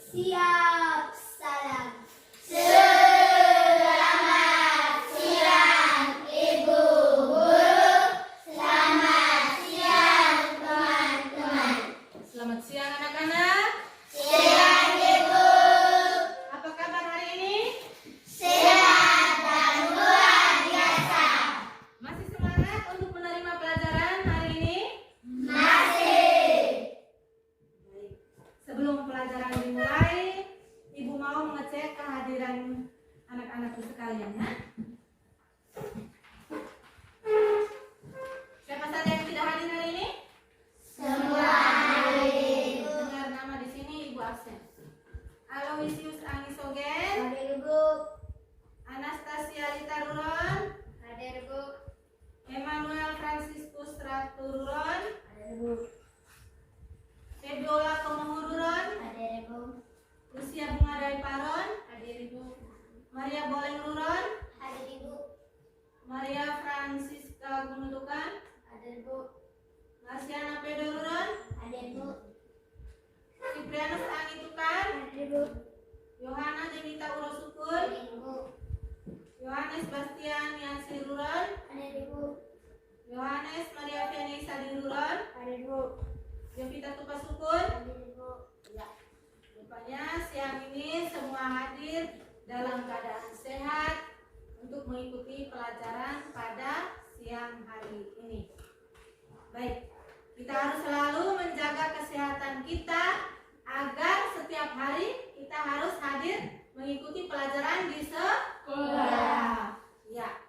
Siap, salam. Selamat siang, Ibu Guru. Selamat siang, teman-teman. Selamat siang anak-anak. Siang, Ibu. Apa kabar hari ini? Sehat dan luar biasa. Masih semangat untuk menerima pelajaran hari ini? Masih. Baik. Sebelum pelajaran dimulai, Ibu mau mengecek kehadiran anak-anakku sekalian ya. Siapa saja yang tidak hadir hari ini? Semua hadir. Dengar nama di sini Ibu absen. Aloysius Angisogen, Hadir, Bu. Anastasia Lita Ruron, Hadir, Bu. Emmanuel Franciscus Ratu Ruron, Hadir, Bu. Febiola Komohuduron, Hadir, Bu. Lucia Bunga Dari Paron, Hadir, Bu. Maria Boleng Ruron, Hadir, Bu. Maria Francisca Gunutukan, Hadir, Bu. Marsiana Pedro Ruron, Hadir, Bu. Ciprianus Angitukan, Hadir, Bu. Yohana Jenita Urosukun, Hadir, Bu. Yohanes Bastian Yansi Ruron, Hadir, Bu. Yohanes Maria Feni Sadi Ruron, Hadir, Bu. Yovita Tupasukun. Hadir, Bu. Ya, rupanya siang ini semua hadir dalam keadaan sehat untuk mengikuti pelajaran pada siang hari ini. Baik, kita harus selalu menjaga kesehatan kita agar setiap hari kita harus hadir mengikuti pelajaran di sekolah. Ya.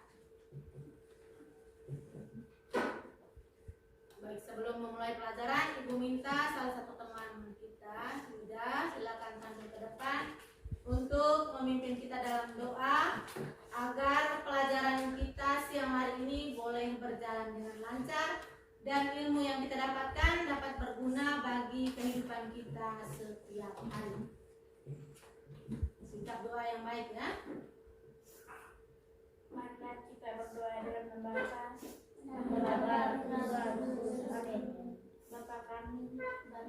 Baik, sebelum memulai pelajaran, Ibu minta salah satu teman kita, Yuda, silakan tampil ke depan untuk memimpin kita dalam doa agar pelajaran kita siang hari ini boleh berjalan dengan lancar dan ilmu yang kita dapatkan dapat berguna bagi kehidupan kita setiap hari. Singkat doa yang baik ya. Marilah kita berdoa dalam nama Bapa dan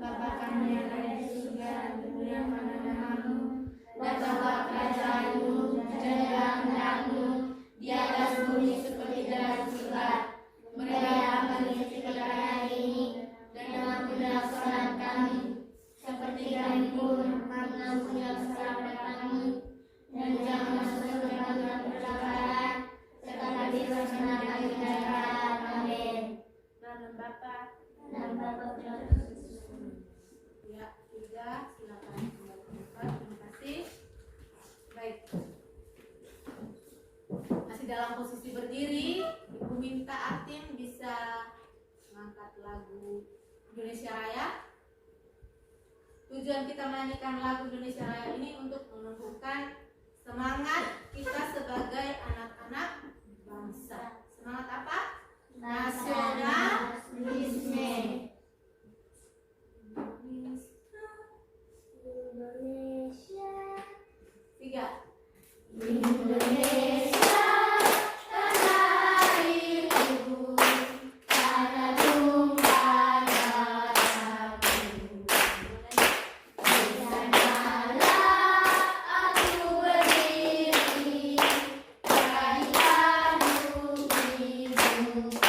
Bapa kami yang ada di surga, dimuliakanlah namamu, datanglah kerajaanmu, jadilah kehendakmu di atas bumi seperti dalam surga. Berilah kami rezeki kami hari ini, dan ampunilah kesalahan kami, seperti kami pun mengampuni kesalahan kami, dan jangan masuk ke dalam pencobaan, tetapi bebaskanlah kami dari jahat. Amin. Dalam Bapa dan Bapa dan Ya, Yuda, silakan kembali ke depan. Terima kasih. Baik. Masih dalam posisi berdiri, Ibu minta Atin bisa mengangkat lagu Indonesia Raya. Tujuan kita menyanyikan lagu Indonesia Raya ini untuk menumbuhkan semangat kita sebagai anak-anak bangsa. Semangat apa? Nasionalisme. Indonesia. 3. Indonesia, tanah airku, tanah tumpah darahku. Di sanalah aku berdiri, berikan bukti-bukti.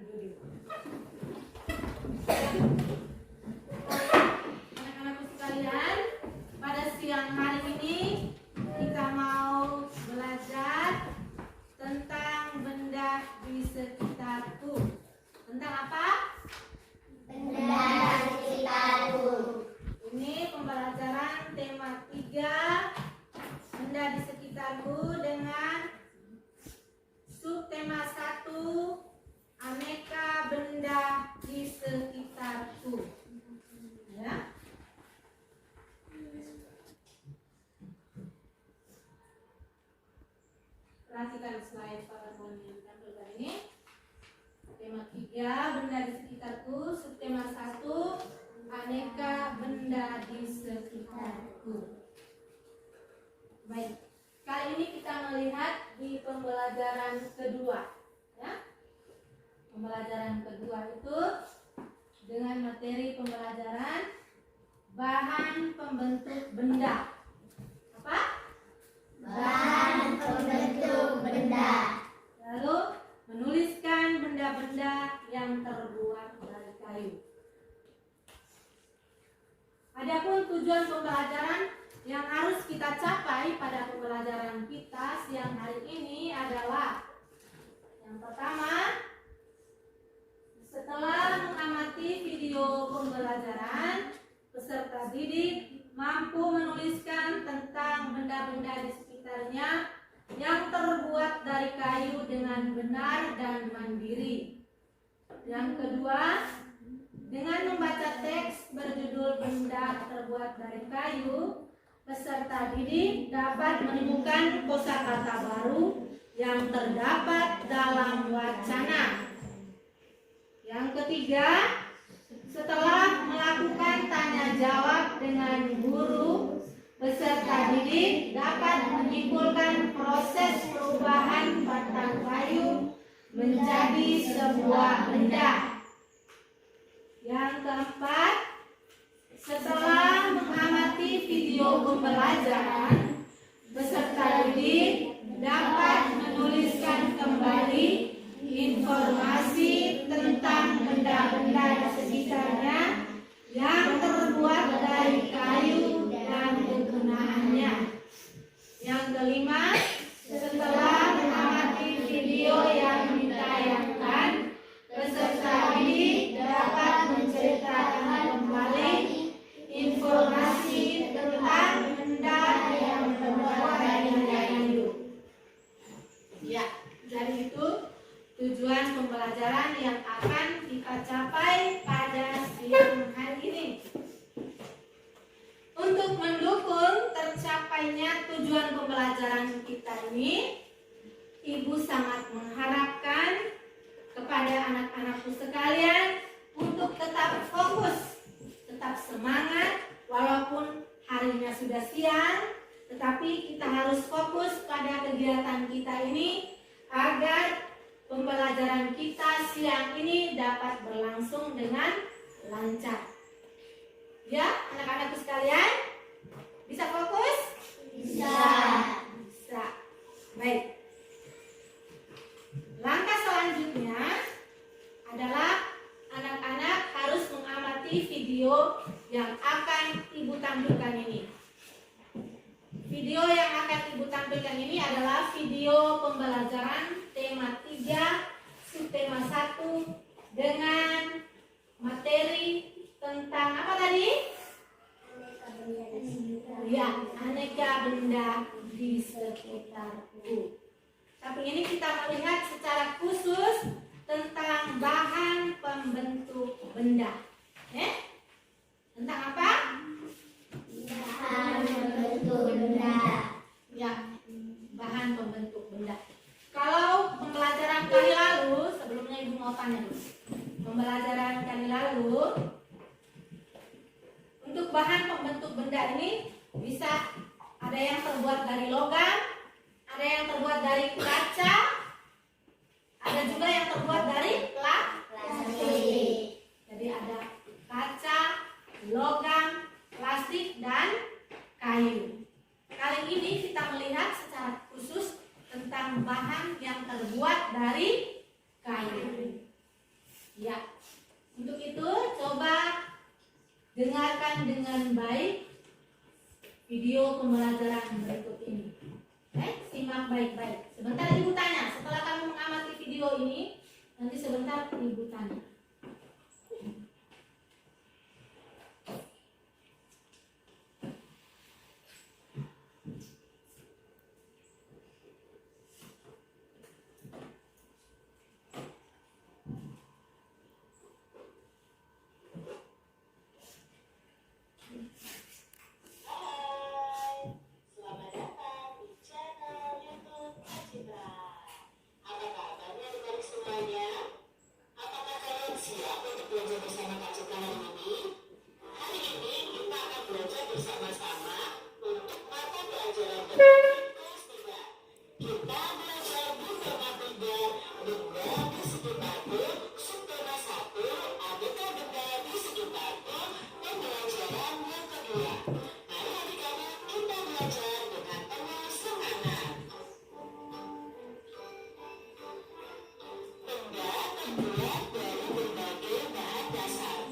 duduk. Anak-anakku sekalian, pada siang hari ini kita mau belajar tentang benda di sekitarku. Tentang apa? Benda di sekitarku. Ini pembelajaran tema 3, benda di sekitarku, dengan subtema 1, aneka benda di sekitarku. Ya. Perhatikan slide PowerPoint yang ditampilkan ini. Tema 3, benda di sekitarku. Subtema 1, aneka benda di sekitarku. Baik, kali ini kita melihat di pembelajaran kedua, ya. Pembelajaran kedua itu dengan materi pembelajaran bahan pembentuk benda. Apa? Bahan pembentuk benda. Lalu menuliskan benda-benda yang terbuat dari kayu. Adapun tujuan pembelajaran yang harus kita capai pada pembelajaran kita siang hari ini adalah yang pertama, setelah mengamati video pembelajaran, peserta didik mampu menuliskan tentang benda-benda di sekitarnya yang terbuat dari kayu dengan benar dan mandiri. Yang kedua, dengan membaca teks berjudul benda terbuat dari kayu, peserta didik dapat menemukan kosakata baru yang terdapat dalam wacana. Yang ketiga, setelah melakukan tanya jawab dengan guru, peserta didik dapat menyimpulkan proses perubahan batang kayu menjadi sebuah benda. Yang keempat, setelah mengamati video pembelajaran, peserta didik dapat menuliskan kembali informasi tentang benda-benda di sekitarnya yang terbuat dari kayu dan kegunaannya. Yang kelima, setelah mengamati video yang ditayangkan, peserta didik dapat menceritakan kembali informasi tentang benda yang terbuat dari kayu. Ya, jadi itu tujuan pembelajaran yang akan kita capai pada siang hari ini. Untuk mendukung tercapainya tujuan pembelajaran kita ini, Ibu sangat mengharapkan kepada anak-anakku sekalian untuk tetap fokus, tetap semangat, walaupun harinya sudah siang, tetapi kita harus fokus pada kegiatan kita ini agar pembelajaran kita siang ini dapat berlangsung dengan lancar. Ya, anak-anakku sekalian, bisa fokus? Bisa. Bisa. Baik. Langkah selanjutnya adalah anak-anak harus mengamati video yang akan Ibu tampilkan ini. Video yang akan Ibu tampilkan ini adalah video pembelajaran tema 3, subtema 1 dengan materi tentang apa tadi? Ya, aneka benda di sekitarku. Tapi ini kita melihat secara khusus tentang bahan pembentuk benda. Tentang apa? Bahan pembentuk benda. Ya, bahan pembentuk benda. Kalau pembelajaran kali lalu, sebelumnya Ibu mau tanya dulu. Pembelajaran kali lalu, untuk bahan pembentuk benda ini bisa ada yang terbuat dari logam, ada yang terbuat dari kaca, ada juga yang terbuat dari plastik. Jadi ada kaca, logam, plastik, dan kayu. Kali ini kita melihat secara khusus tentang bahan yang terbuat dari kayu. dengan baik video pembelajaran berikut ini. Simak baik-baik. Sebentar Ibu tanya. Setelah kami mengamati video ini, nanti sebentar Ibu tanya. Benda terbuat dari berbagai bahan dasar.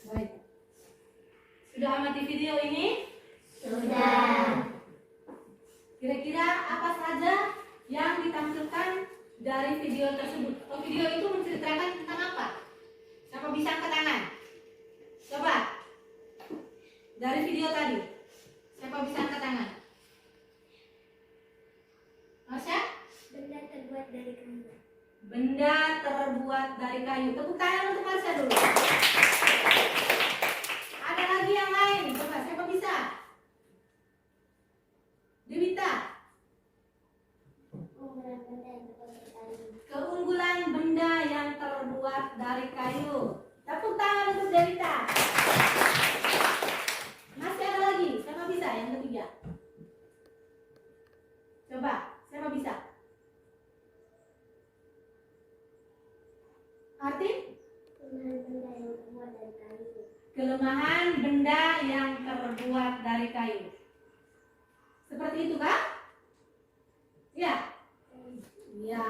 Baik. Sudah amati video ini? Sudah. Kira-kira apa saja yang ditampilkan dari video tersebut? Oh, video itu menceritakan tentang apa? Siapa bisa angkat tangan? Coba. Dari video tadi. Siapa bisa angkat tangan? Marsha? Benda terbuat dari kayu. Benda terbuat dari kayu. Tepuk tangan untuk Marsha dulu. Ada lagi yang lain. Coba, siapa bisa? Dewita. Keunggulan benda yang terbuat dari kayu. Keunggulan benda yang terbuat dari kayu. Tepuk tangan untuk Dewita. Masih ada lagi. Siapa bisa? Yang ketiga. Coba, siapa bisa? Arti? Kelemahan benda yang terbuat dari kayu. Kelemahan benda yang terbuat dari kayu. Seperti itu kah? Ya. Ya.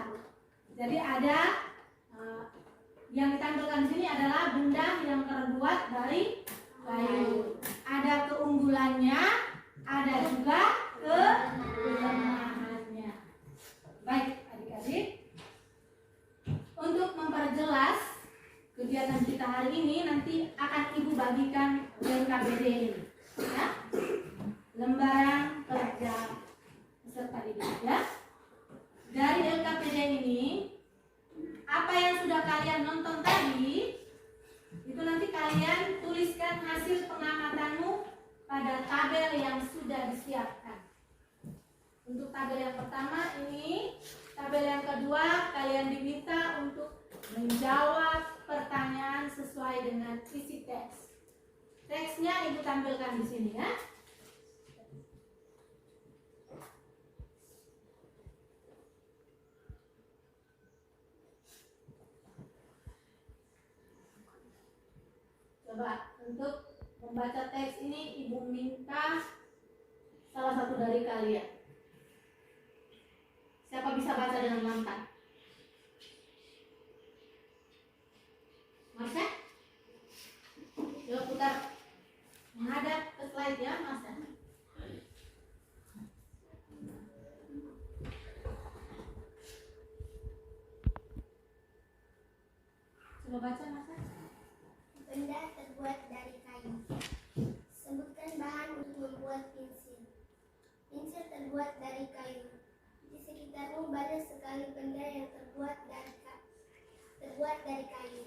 Jadi ada yang ditampilkan di sini adalah benda yang terbuat dari kayu. Ada keunggulannya, ada juga kelemahannya. Baik, adik-adik. Untuk memperjelas kegiatan kita hari ini, nanti akan Ibu bagikan LKPD ini, ya. Lembaran kerja peserta didik, ya. Dari LKPD ini, apa yang sudah kalian nonton tadi, itu nanti kalian tuliskan hasil pengamatanmu pada tabel yang sudah disiapkan. Untuk tabel yang pertama ini, tabel yang kedua, kalian diminta untuk menjawab pertanyaan sesuai dengan isi teks. Teksnya Ibu tampilkan di sini, ya. Coba untuk membaca teks ini Ibu minta salah satu dari kalian. Siapa bisa baca dengan lantang? Marsha? Coba putar menghadap ke slide ya, Marsha. Coba baca, Marsha. Benda terbuat dari kayu. Sebutkan bahan untuk membuat pensil. Pensil terbuat dari kayu. Di sekitarmu banyak sekali benda yang terbuat dari kayu.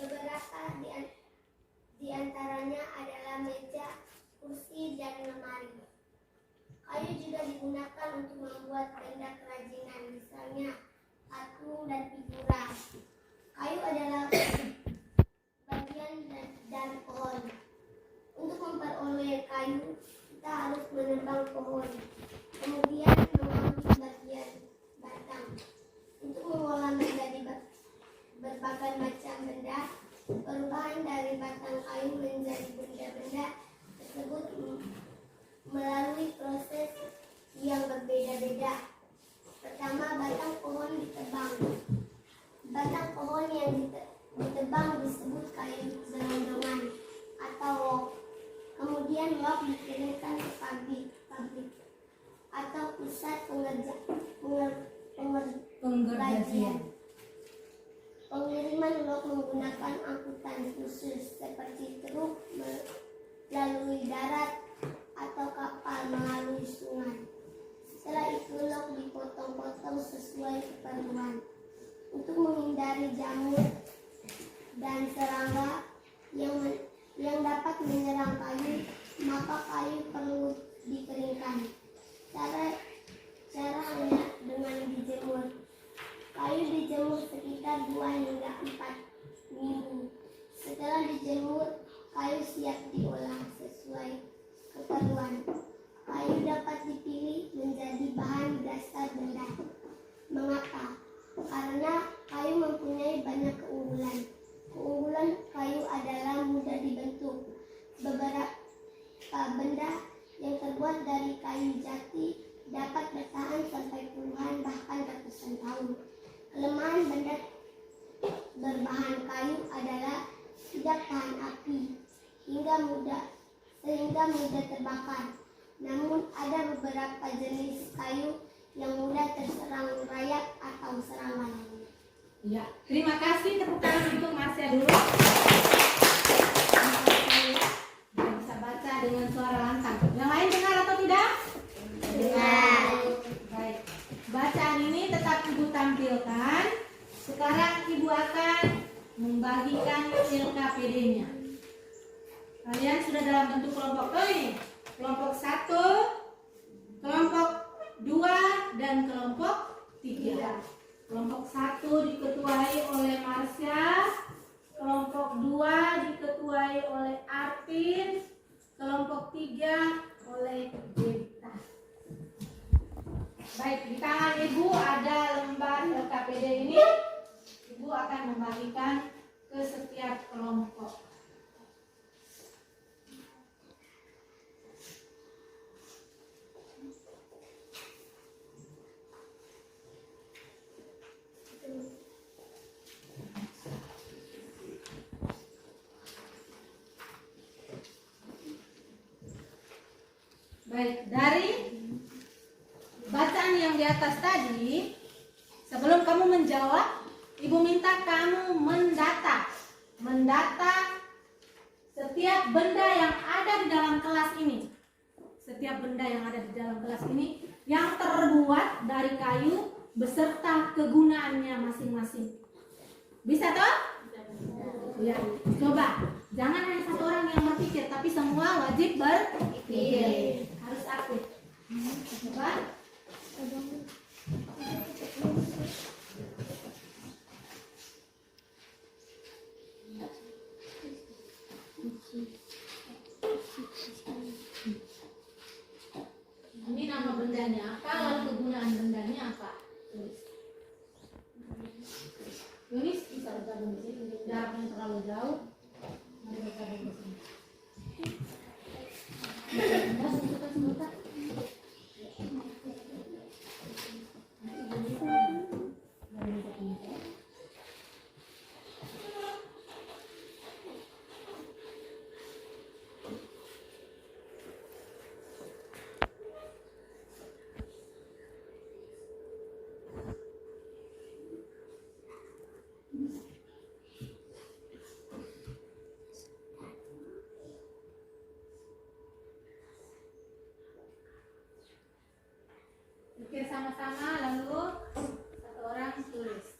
Beberapa di antaranya adalah meja, kursi, dan lemari. Kayu juga digunakan untuk membuat benda kerajinan, misalnya patung dan figura. Kayu adalah bagian dari pohon. Untuk memperoleh kayu, kita harus menebang pohon, kemudian mengambil bagian batang. Untuk mengolah menjadi berbagai macam benda, perubahan dari batang kayu menjadi benda-benda tersebut melalui proses yang berbeda-beda. Pertama, batang pohon ditebang. Batang pohon yang ditebang disebut kayu gelondongan atau log. Kemudian log dikirimkan ke pabrik atau pusat pengrajin. Pengiriman log menggunakan angkutan khusus seperti truk melalui darat atau kapal melalui sungai. Setelah itu log dipotong-potong sesuai keperluan. Untuk menghindari jamur dan serangga yang dapat menyerang kayu, maka kayu perlu dikeringkan. Caranya dengan dijemur sekitar 2 hingga 4 minggu. Setelah dijemur, kayu siap diolah sesuai keperluan. Kayu dapat dipilih menjadi bahan dasar benda. Mengapa? Karena kayu mempunyai banyak keunggulan. Keunggulan kayu adalah mudah dibentuk. Beberapa benda yang terbuat dari kayu jati dapat bertahan sampai puluhan bahkan ratusan tahun. Kelemahan benda berbahan kayu adalah tidak tahan api sehingga mudah terbakar. Namun ada beberapa jenis kayu yang mudah terserang rayap atau serangga lainnya. Ya, terima kasih. Tepuk tangan untuk Marsha dulu. Dia bisa baca dengan suara lantang. Yang lain dengar atau tidak? Dengar. Baik. Bacaan ini tetap Ibu tampilkan. Sekarang Ibu akan membagikan LKPD-nya. Kalian sudah dalam bentuk kelompok ini. Kelompok 1, kelompok 2, dan kelompok 3. Kelompok 1 diketuai oleh Marsha, kelompok 2 diketuai oleh Artin, kelompok 3 oleh Devita. Baik, di tangan Ibu ada lembar LKPD ini. Ibu akan membagikan ke setiap kelompok. Baik, dari bacaan yang di atas tadi, sebelum kamu menjawab, Ibu minta kamu mendata setiap benda yang ada di dalam kelas ini. Setiap benda yang ada di dalam kelas ini yang terbuat dari kayu beserta kegunaannya masing-masing. Bisa toh? Ya, coba. Jangan hanya satu orang yang berpikir, tapi semua wajib berpikir. Harus aktif. Coba. Ini nama bendanya apa, lalu kegunaan bendanya apa? Tulis. Yunis bisa bergabung di sini, jaraknya terlalu jauh. Mari bergabung di sini. Sebentar. Pikir sama-sama, lalu satu orang tulis.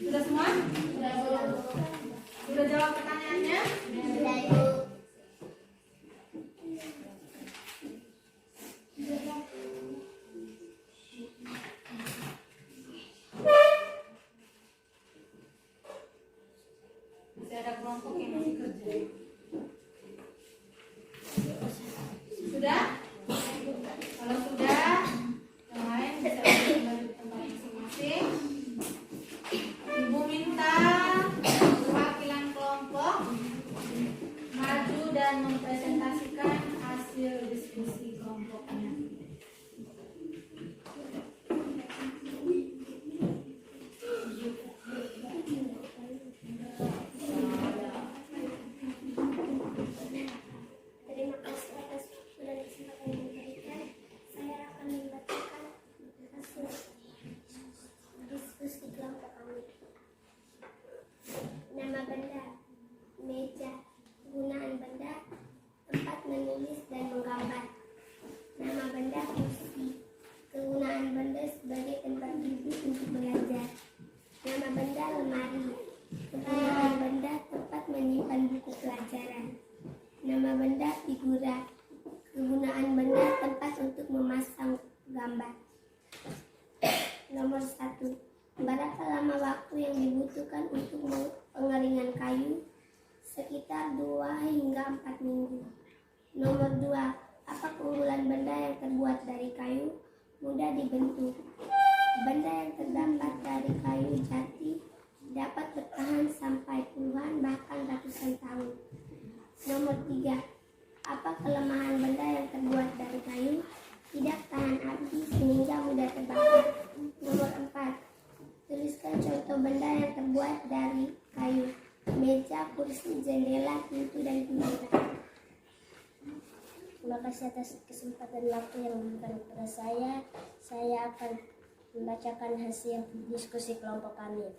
Sudah semua? Sudah jawab pertanyaannya? kelompok yang masih kerja. Sudah? Kalau sudah, yang lain bisa kembali ke tempat masing-masing. Ibu minta perwakilan kelompok maju dan mempresentasikan hasil diskusi kelompoknya. Terima kasih atas waktu dan kesempatan yang diberikan. Saya akan membacakan hasil diskusi kelompok kami. Nama benda, meja, gunaan benda, tempat menulis dan menggambar. Nama benda, kursi, kegunaan benda sebagai tempat duduk untuk belajar. Nama benda, lemari, kegunaan benda tempat menyimpan buku pelajaran. Nama benda, figura, kegunaan benda tempat untuk memasang gambar. Nomor 1. Berapa lama waktu yang dibutuhkan untuk pengeringan kayu? Sekitar 2 hingga 4 minggu. Nomor 2. Apa keunggulan benda yang terbuat dari kayu? Mudah dibentuk. Benda yang terdapat dari kayu jati dapat bertahan sampai puluhan bahkan ratusan tahun. Nomor 3. Apa kelemahan benda yang terbuat dari kayu? Tidak tahan api sehingga mudah terbakar. Nomor 4. Tuliskan contoh benda yang terbuat dari kayu. Meja, kursi, jendela, pintu, dan jendela. Terima kasih atas kesempatan waktu yang diberikan kepada saya. Saya akan membacakan hasil diskusi kelompok kami.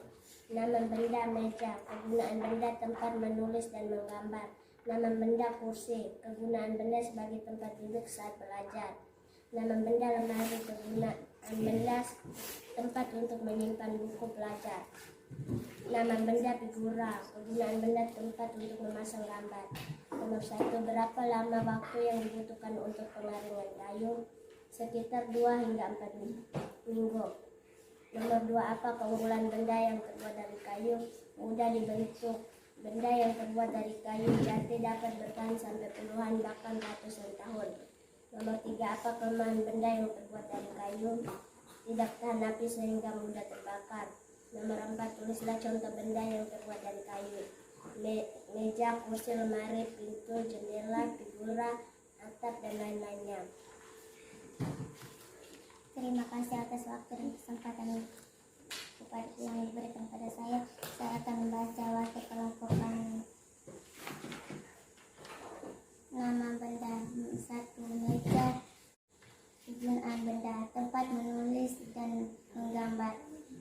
Nama benda, meja, kegunaan benda tempat menulis dan menggambar. Nama benda, kursi, kegunaan benda sebagai tempat duduk saat belajar. Nama benda, lemari, kegunaan benda tempat untuk menyimpan buku pelajar. Nama benda, figura, kegunaan benda tempat untuk memasang gambar. Nomor 1. Berapa lama waktu yang dibutuhkan untuk pengeringan kayu? Sekitar 2 hingga 4 minggu. Nomor 2. Apa keunggulan benda yang terbuat dari kayu? Mudah dibentuk. Benda yang terbuat dari kayu jati dapat bertahan sampai puluhan bahkan ratusan tahun. Nomor 3. Apa kelemahan benda yang terbuat dari kayu? Tidak tahan api sehingga mudah terbakar. Nomor 4. Tulislah contoh benda yang terbuat dari kayu. Meja, kursi, lemari, pintu, jendela, figura, atap, dan lain-lainnya. Terima kasih atas waktu dan kesempatan yang diberikan pada saya. Saya akan membaca waktu kelompok kami. Nama benda 1. Meja, kegunaan benda tempat menulis dan menggambar.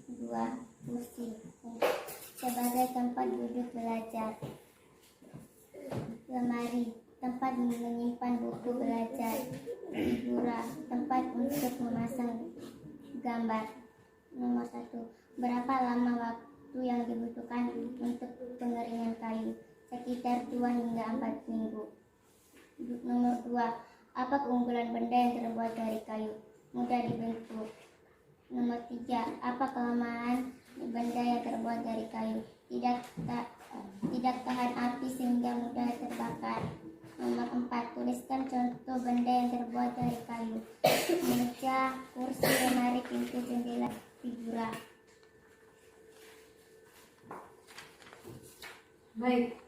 2. Kursi sebagai tempat duduk belajar. Lemari tempat menyimpan buku belajar. Figura tempat untuk memasang gambar. Nomor 1. Berapa lama waktu yang dibutuhkan untuk pengeringan kayu? Sekitar 2 hingga 4 minggu. Nomor 2. Apa keunggulan benda yang terbuat dari kayu? Mudah dibentuk. Nomor 3. Apa kelemahan benda yang terbuat dari kayu? Tidak tahan api sehingga mudah terbakar. Nomor 4. Tuliskan contoh benda yang terbuat dari kayu. Meja, kursi, lemari, pintu, jendela, figura. Baik,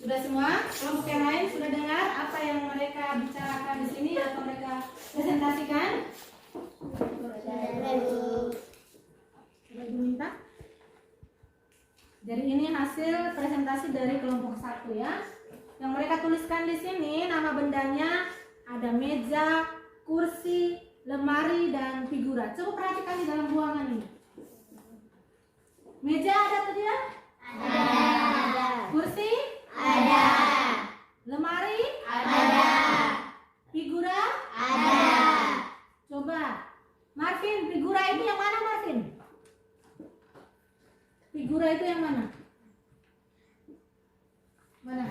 sudah semua? Kelompok yang lain sudah dengar apa yang mereka bicarakan di sini atau mereka presentasikan? Sudah diminta? Jadi ini hasil presentasi dari kelompok 1 ya. Yang mereka tuliskan di sini nama bendanya ada meja, kursi, lemari, dan figura. Coba perhatikan di dalam ruangan ini. Meja ada atau tidak? Ada. Kursi? Ada. Lemari? Ada. Figura? Ada. Coba, Marvin, figura itu yang mana, Marvin? Figura itu yang mana? Mana?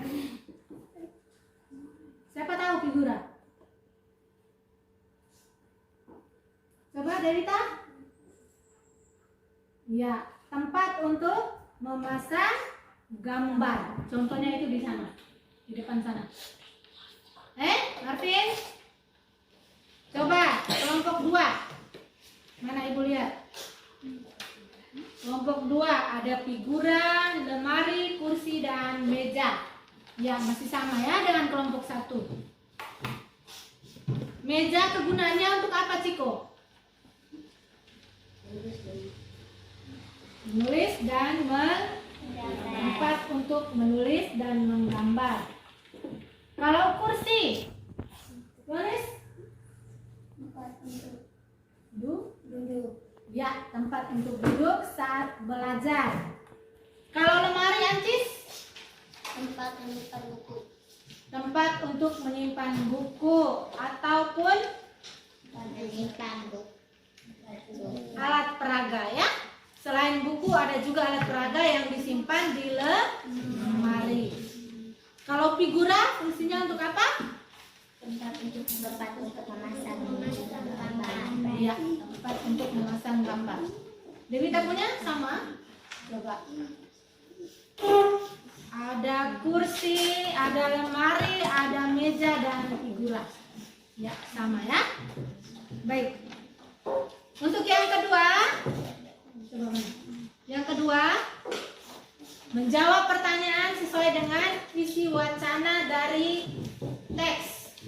Siapa tahu figura? Coba Devita? Ya, tempat untuk memasang gambar. Contohnya itu di sana, di depan sana. Marvin? Coba kelompok 2. Mana Ibu lihat? Kelompok 2 ada figura, lemari, kursi, dan meja. Ya, masih sama ya dengan kelompok 1. Meja kegunaannya untuk apa, Ciko? Menulis dan tempat untuk menulis dan menggambar. Kalau kursi, Yoris? Duduk. Ya, tempat untuk duduk saat belajar. Kalau lemari, Ancis? Tempat menyimpan buku. Tempat untuk menyimpan buku ataupun Menyimpan buku. alat peraga ya. Selain buku ada juga alat peraga yang disimpan di lemari. Kalau figura fungsinya untuk apa? Tempat untuk memasang gambar. Ya, tempat untuk memasang gambar. Devita punya sama? Coba. Ada kursi, ada lemari, ada meja dan figura. Ya, sama ya. Baik. Untuk yang kedua, coba mana? Yang kedua, menjawab pertanyaan sesuai dengan isi wacana dari teks.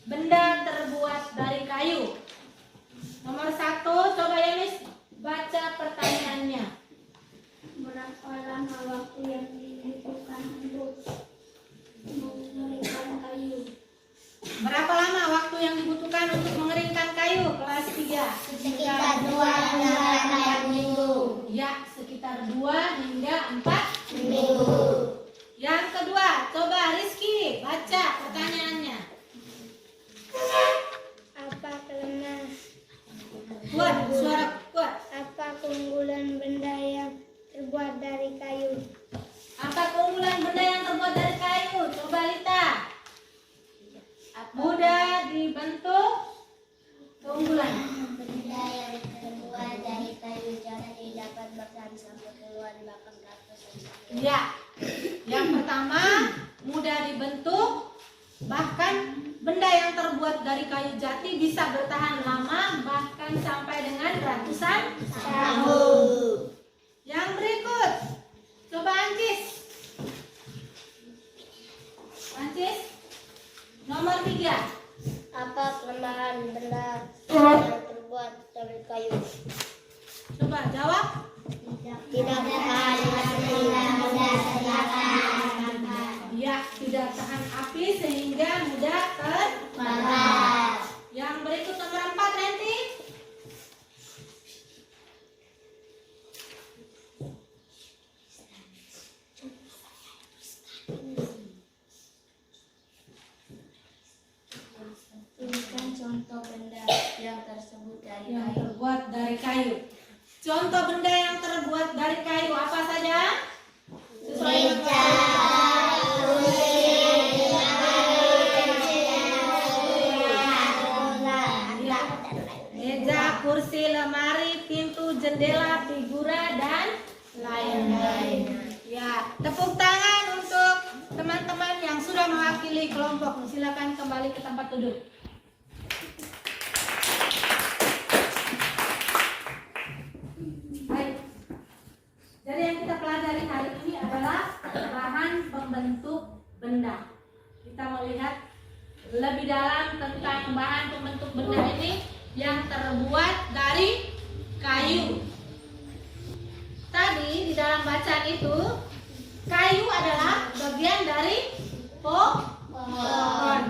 Benda terbuat dari kayu. Nomor 1, coba Yanis baca pertanyaannya. Berapa lama waktu yang dibutuhkan untuk mengeringkan kayu? Berapa lama waktu yang dibutuhkan untuk mengeringkan kayu? Kelas 3. Sekitar 2 minggu. Ya, sekitar 2 hingga 4 Minggu. Yang kedua, coba Rizky baca pertanyaannya. Apa kelemahan? Kuat, suara kuat. Apa keunggulan benda yang terbuat dari kayu? Apa keunggulan benda yang terbuat dari kayu? Coba Lita. Mudah dibentuk. Keunggulan. Benda yang terbuat dari kayu jadi dapat bertahan sampai keluar 800 Ya. Yang pertama, mudah dibentuk. Bahkan benda yang terbuat dari kayu jati bisa bertahan lama, bahkan sampai dengan ratusan tahun. Yang berikut, coba Ancis. Ancis, nomor 3. Apa kelemahan benda yang terbuat dari kayu? Coba jawab. Tidak tahan api dan mudah terbakar. Ya, tidak tahan api sehingga mudah terbakar. Yang berikut nomor 4, Renti. Tuliskan contoh benda yang tersebut dari Yang kayu. terbuat dari kayu. Contoh benda yang terbuat dari kayu apa saja? Sesuai Meja, Ya. Meja, kursi, lemari, pintu, jendela, figura, dan lain-lain. Ya, tepuk tangan untuk teman-teman yang sudah mewakili kelompok. Silakan kembali ke tempat duduk. Baik. Jadi yang kita pelajari hari ini adalah bahan pembentuk benda. Kita melihat lebih dalam tentang bahan pembentuk benda ini yang terbuat dari kayu. Tadi di dalam bacaan itu, kayu adalah bagian dari pohon.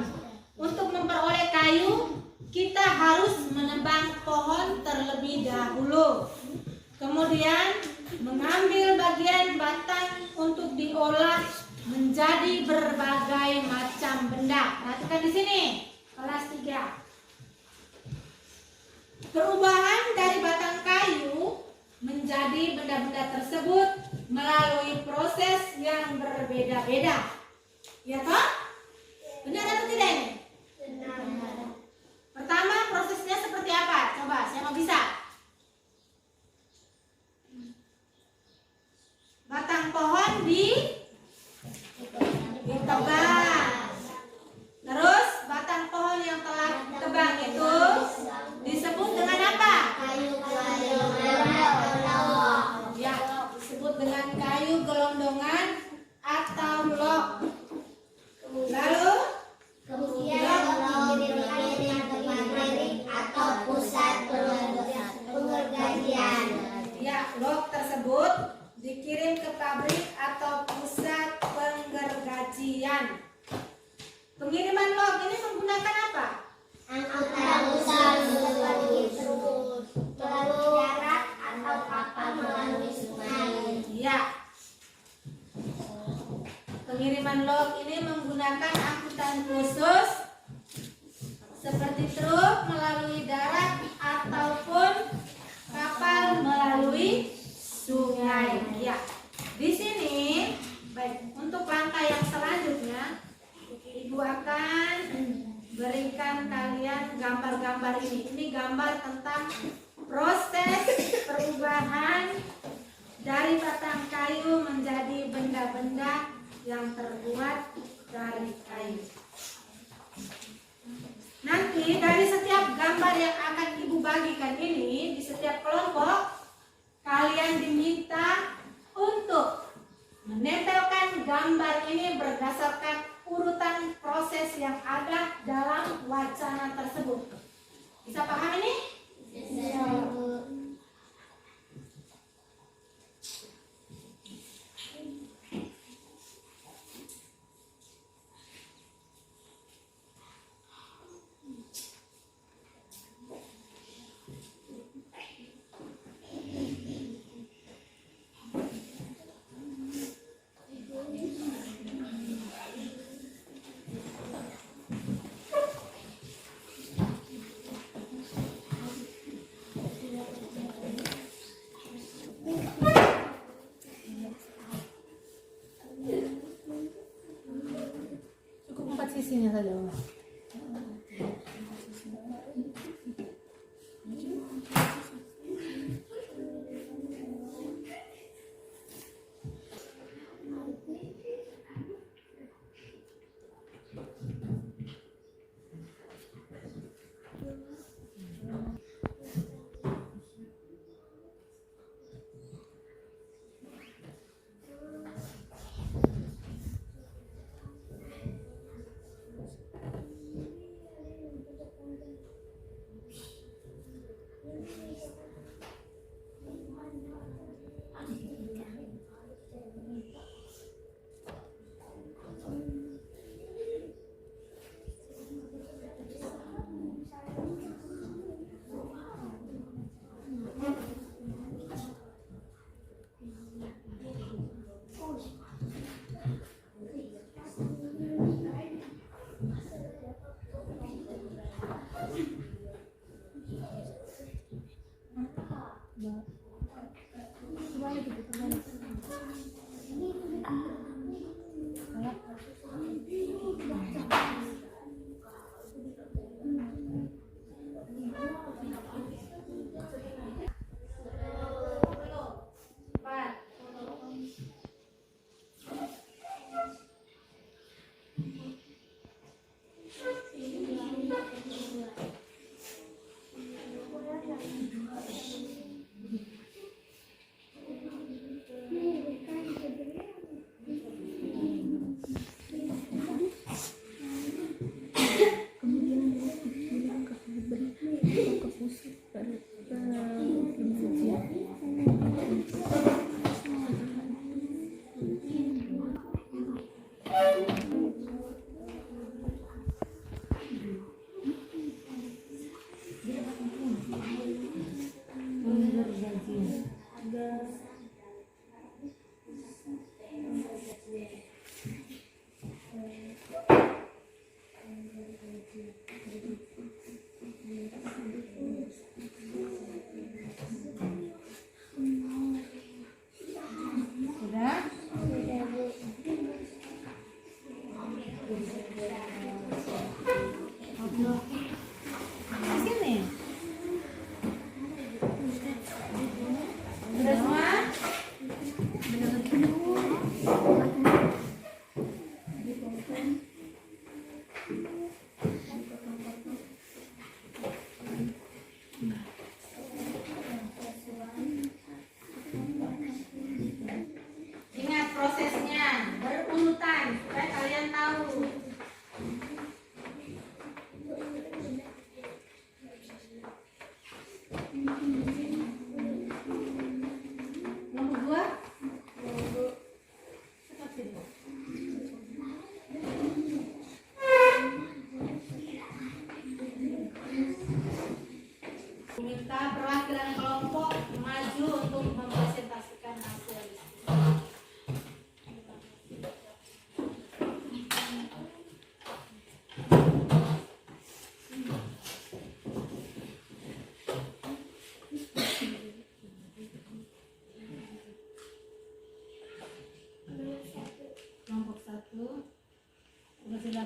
Untuk memperoleh kayu, kita harus menebang pohon terlebih dahulu. Kemudian mengambil bagian batang untuk diolah menjadi berbagai macam benda. Perhatikan di sini, kelas 3. Perubahan dari batang kayu menjadi benda-benda tersebut melalui proses yang berbeda-beda. Ya toh? Benar atau tidak ini? Pertama, prosesnya seperti apa? Coba, siapa bisa? Landlord ini menggunakan angkutan khusus seperti truk melalui darat ataupun kapal melalui sungai. Ya, di sini baik untuk langkah yang selanjutnya, Ibu akan berikan kalian gambar-gambar ini. Ini gambar tentang proses perubahan dari batang kayu menjadi benda-benda yang terbuat dari kayu. Nanti dari setiap gambar yang akan Ibu bagikan ini, di setiap kelompok kalian diminta untuk menempelkan gambar ini berdasarkan urutan proses yang ada dalam wacana tersebut. Bisa paham ini? Bisa, Bu. Cukup 4 sisinya saja.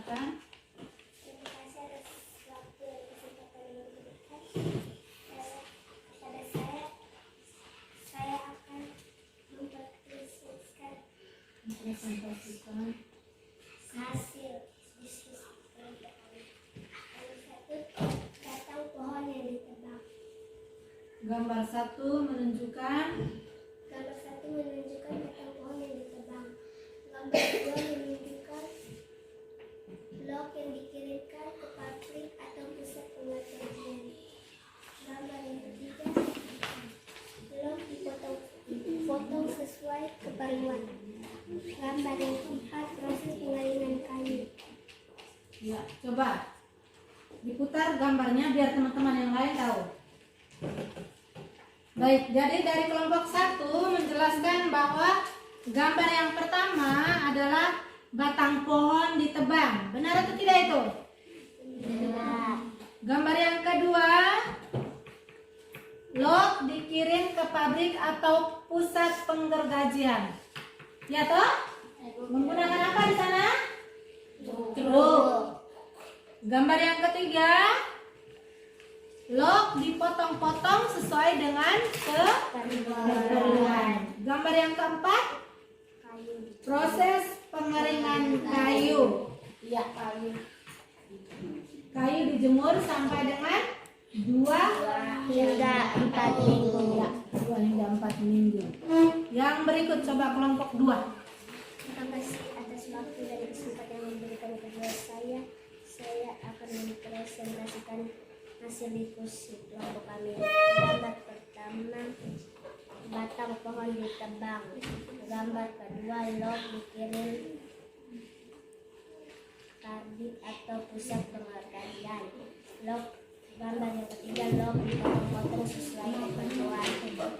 silakan. Terima kasih atas waktu dan kesempatan yang diberikan. Pada saya akan mempresentasikan hasil bisnis kelompok kami. Nomor 1, batang pohon yang ditebang. Gambar 1 menunjukkan Gambar 1 menunjukkan batang pohon yang ditebang. Gambar 2 menunjukkan blok yang dikirimkan ke pabrik atau pusat pengrajin. Gambar yang ketiga, blok dipotong sesuai keperluan. Gambar yang keempat, proses pengeringan kayu. ya, coba diputar gambarnya biar teman-teman yang lain tahu. Baik, jadi dari kelompok 1 menjelaskan bahwa gambar yang pertama adalah batang pohon ditebang. Benar atau tidak itu? Benar. Gambar yang kedua, lot dikirim ke pabrik atau pusat penggergajian. Ya toh? Menggunakan apa di sana? Truk. Gambar yang ketiga, lot dipotong-potong sesuai dengan keperluan. Gambar yang keempat, proses pengeringan kayu. Iya, kayu. Kayu dijemur sampai dengan 2 hingga 4 minggu. ya, 2 hingga 4 minggu. Yang berikut coba kelompok 2. Terima kasih atas waktu dan kesempatan yang diberikan kepada saya. Saya akan mempresentasikan hasil diskusi kelompok kami. Gambar pertama, batang pohon ditebang. Gambar kedua, lot dikirim pabrik atau pusat pengrajin. Gambar yang ketiga, lot dipotong-potong sesuai keperluan.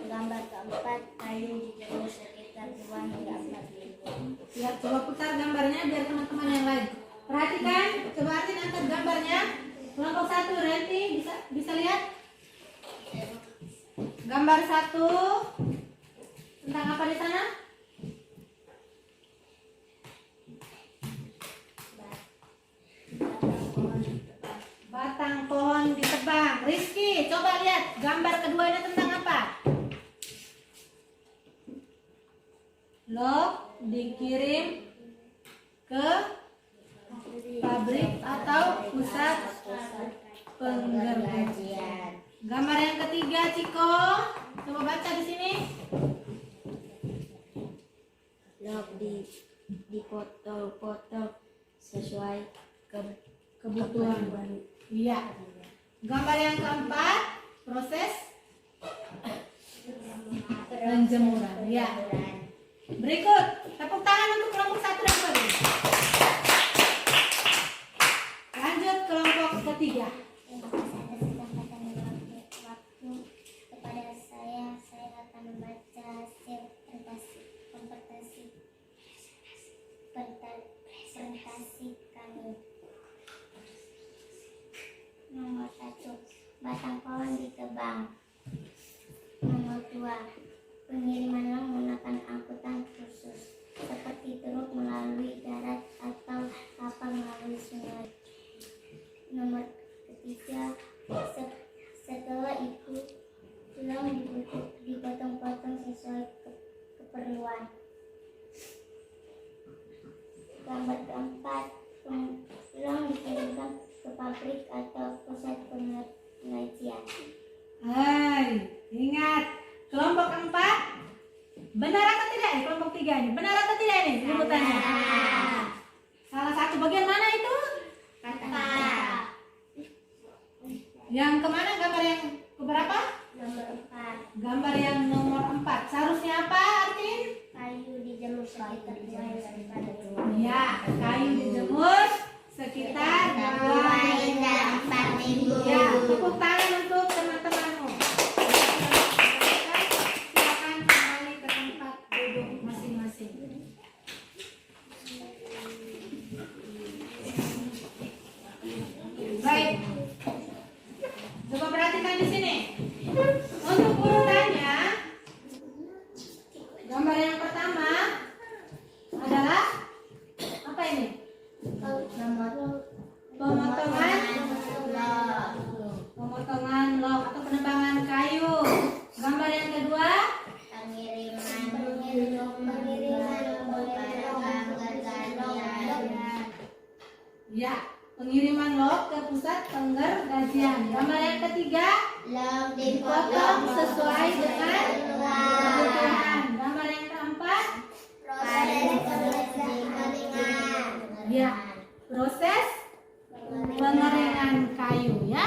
Gambar keempat, kayu dijemur sekitar 2 hingga 4 minggu. Ya, coba putar gambarnya biar teman-teman yang lain. Perhatikan, coba Artin angkat gambarnya. Kelompok 1, Renti bisa lihat? Gambar 1 tentang apa di sana? Batang pohon ditebang. Rizky, coba lihat gambar kedua ini tentang apa? Lot dikirim ke pabrik atau pusat penggergajian. Gambar yang ketiga, Ciko, coba baca di sini. Lot dipotong-potong sesuai Kebutuhan. Iya. Gambar yang keempat, proses penjemuran. Iya. Berikut, tepuk tangan untuk kelompok 1 dan 2. Lanjut kelompok ketiga. Terima kasih atas kesempatan dan waktu kepada saya. Saya akan membaca hasil presentasi kami. Nomor 1, batang pohon ditebang. Nomor 2, pengiriman lot menggunakan angkutan khusus seperti truk melalui darat atau kapal melalui sungai. Nomor 3, setelah itu tulang dipotong-potong sesuai keperluan. Gambar keempat, tulang dikirimkan ke pabrik atau pusat pengrajin. Hai, ingat kelompok 4 benar atau tidak? Kelompok 3 ini benar atau tidak ini sebutannya? Salah satu bagian mana itu? Kata. Yang kemana? Gambar yang keberapa? Nomor 4, Gambar yang nomor 4. Seharusnya apa, Artin? kayu dijemur sekitar 2 hingga 4 minggu. Ya, kayu dijemur sekitar 2 hingga 4 minggu. Ya, tepuk tangan untuk teman-temanmu. Silakan kembali ke tempat duduk masing-masing. Baik. Coba perhatikan di sini. Untuk urutannya, gambar yang pertama adalah apa ini? Nomor ketiga, dipotong sesuai dengan kebutuhan. Gambar yang keempat, ya, proses pengeringan kayu ya.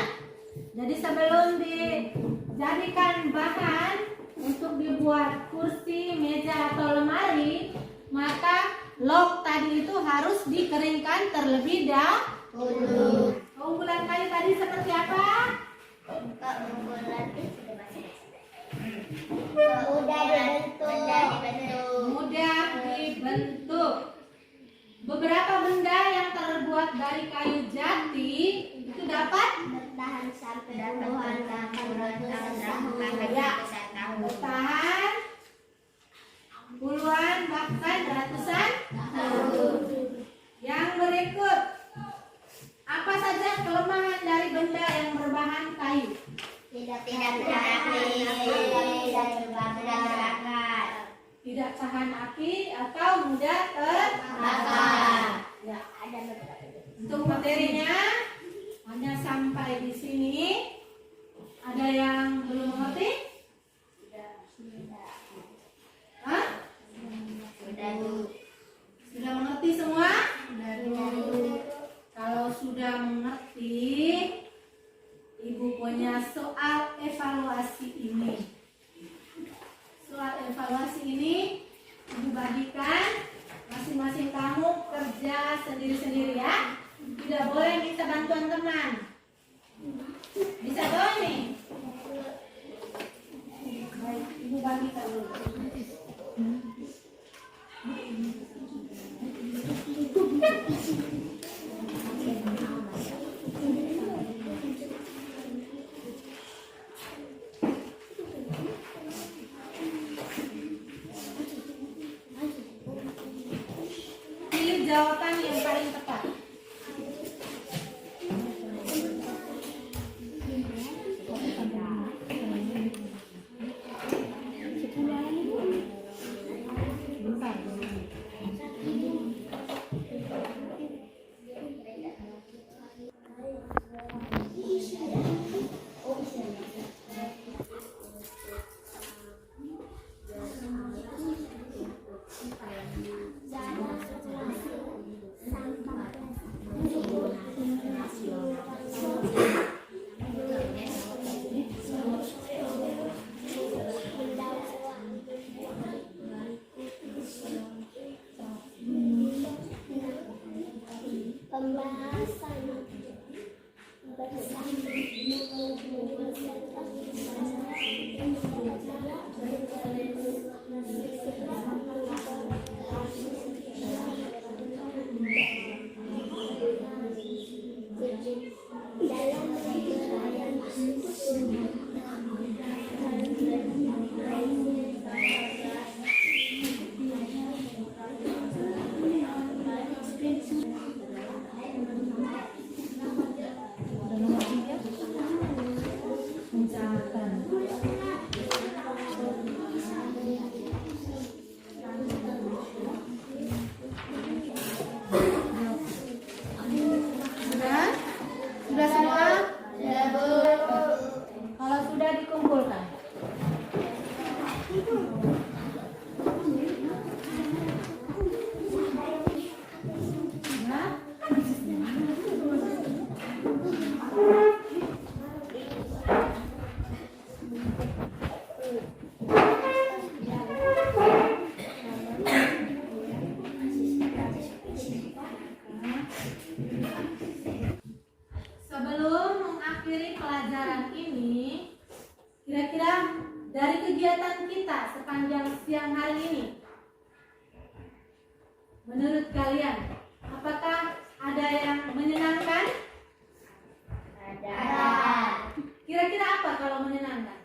Jadi sebelum dijadikan bahan untuk dibuat kursi, meja atau lemari, maka log tadi itu harus dikeringkan terlebih dahulu. Keunggulan kayu tadi seperti apa? Mudah dibentuk. Beberapa benda yang terbuat dari kayu jati itu dapat bertahan sampai puluhan tahun, bertahan puluhan bahkan ratusan tahun. Yang berikut, apa saja kelemahan dari benda yang berbahan kayu? tidak terbakar, Tidak tahan api atau mudah terbakar. Ya. Untuk materinya hanya sampai di sini. Ada yang belum mengerti? Hah? Sudah mengerti semua? Kalau sudah mengerti, Ibu punya soal evaluasi ini. Soal evaluasi ini Ibu bagikan, masing-masing kamu kerja sendiri-sendiri ya. Tidak boleh minta bantuan teman. Bisa dong nih? Baik, Ibu bagikan dulu. Pilih jawaban yang paling tepat. Sudah semua? Kalau sudah dikumpulkan. Nah. Sebelum mengakhiri pelajaran ini, kira-kira dari kegiatan kita sepanjang siang hari ini, menurut kalian, apakah ada yang menyenangkan? ada, Kira-kira apa kalau menyenangkan?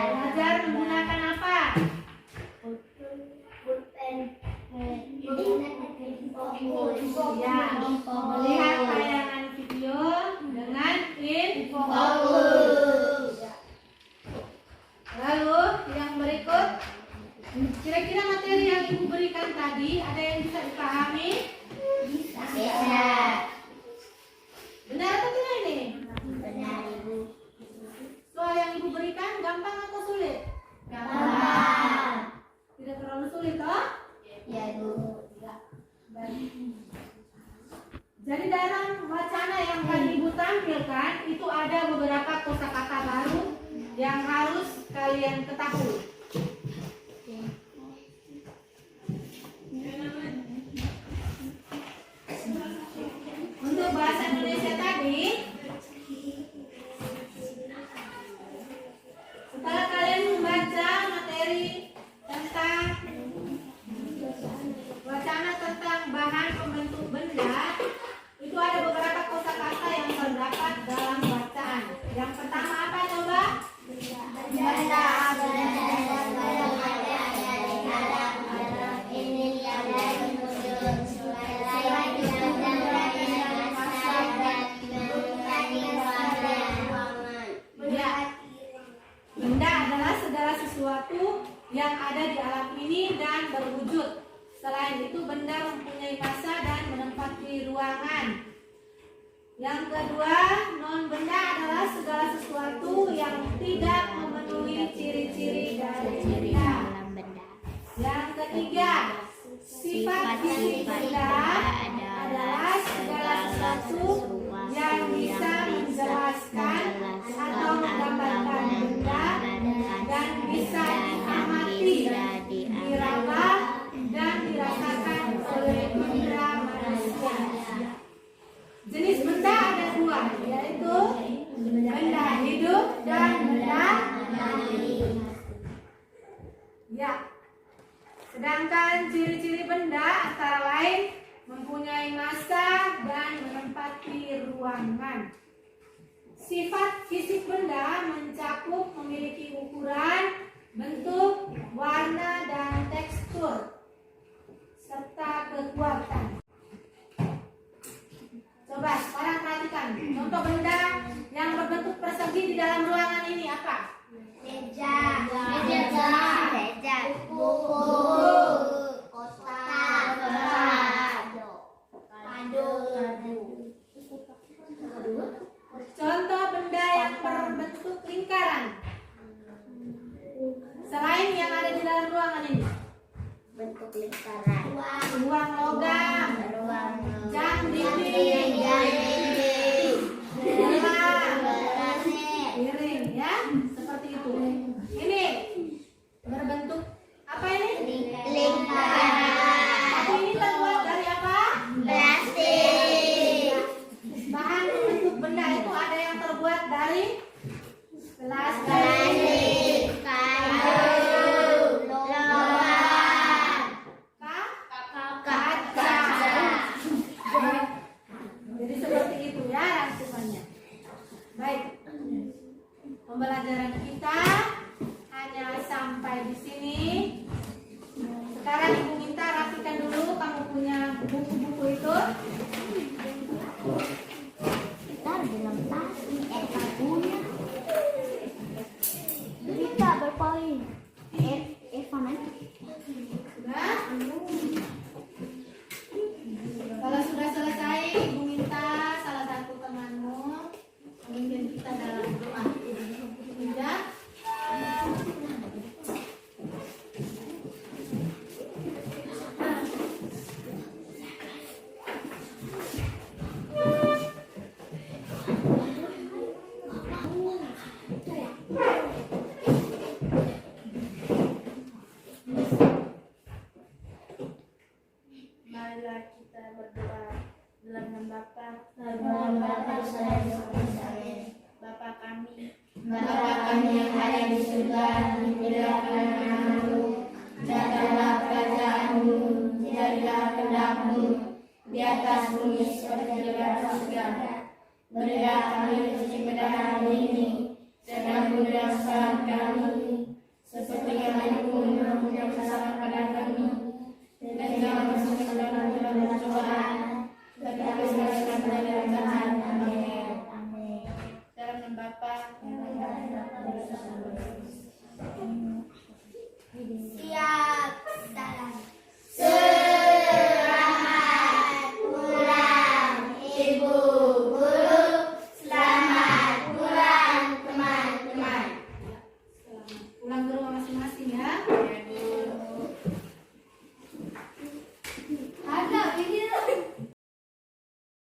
Belajar menggunakan apa? Ya, melihat tayangan video dengan infokus. Lalu yang berikut, kira-kira materi yang Ibu berikan tadi ada yang bisa dipahami? bisa, tampilkan itu ada beberapa kosakata baru yang harus kalian ketahui. Untuk bahasa Indonesia tadi, setelah kalian membaca materi tentang wacana tentang bahan pembentuk benda, itu ada beberapa kosakata yang terdapat dalam bacaan. Yang pertama apa coba? Benda. Benda adalah segala sesuatu yang ada di alam ini dan berwujud. Selain itu, benda mempunyai massa dan menempati ruangan. Yang kedua, non-benda adalah segala sesuatu yang tidak memenuhi ciri-ciri dari benda. Yang ketiga, sifat fisik benda adalah segala sesuatu yang bisa menjelaskan atau menggambarkan benda dan bisa diamati, diraba, dan dirasakan oleh indera manusia. Jenis benda ada dua, yaitu benda hidup dan benda mati. Ya. Sedangkan ciri-ciri benda antara lain mempunyai massa dan menempati ruangan. Sifat fisik benda mencakup memiliki ukuran, bentuk, warna, dan tekstur, serta kekuatan. Coba sekarang perhatikan contoh benda yang berbentuk persegi di dalam ruangan ini apa? Meja, buku, kotak, kado. Contoh benda yang berbentuk lingkaran selain yang ada di dalam ruangan ini. Bentuk lingkaran. Ruang logam, jam dinding, piring, ya, seperti itu. Ini berbentuk apa ini? Lingkaran. Tapi ini terbuat dari apa? Plastik. Bahan bentuk benda itu ada yang terbuat dari plastik, Kayu, logam, kaca. jadi seperti itu ya rangkumannya. Baik, pembelajaran kita hanya sampai di sini. Sekarang Ibu minta rapikan dulu, kamu punya buku-buku itu. Ntar dalam tas punya. Jadi tak berpoin. Mana? Sudah? Kalau sudah selesai, Ibu minta salah satu temanmu memimpin kita dalam doa. Sudah? Marilah kita berdoa dalam nama Bapa, Bapa kami yang ada di surga, dimuliakan namamu, jadilah kerajaanmu, jadilah kehendakmu di atas bumi seperti di atas surga. Berilah kami rezeki pada hari ini, dan ampunilah kesalahan kami, seperti kami pun mengampuni kesalahan pada kami. Dan jangan masuk ke dalam pencobaan, tetapi bebaskan kami dari jahat.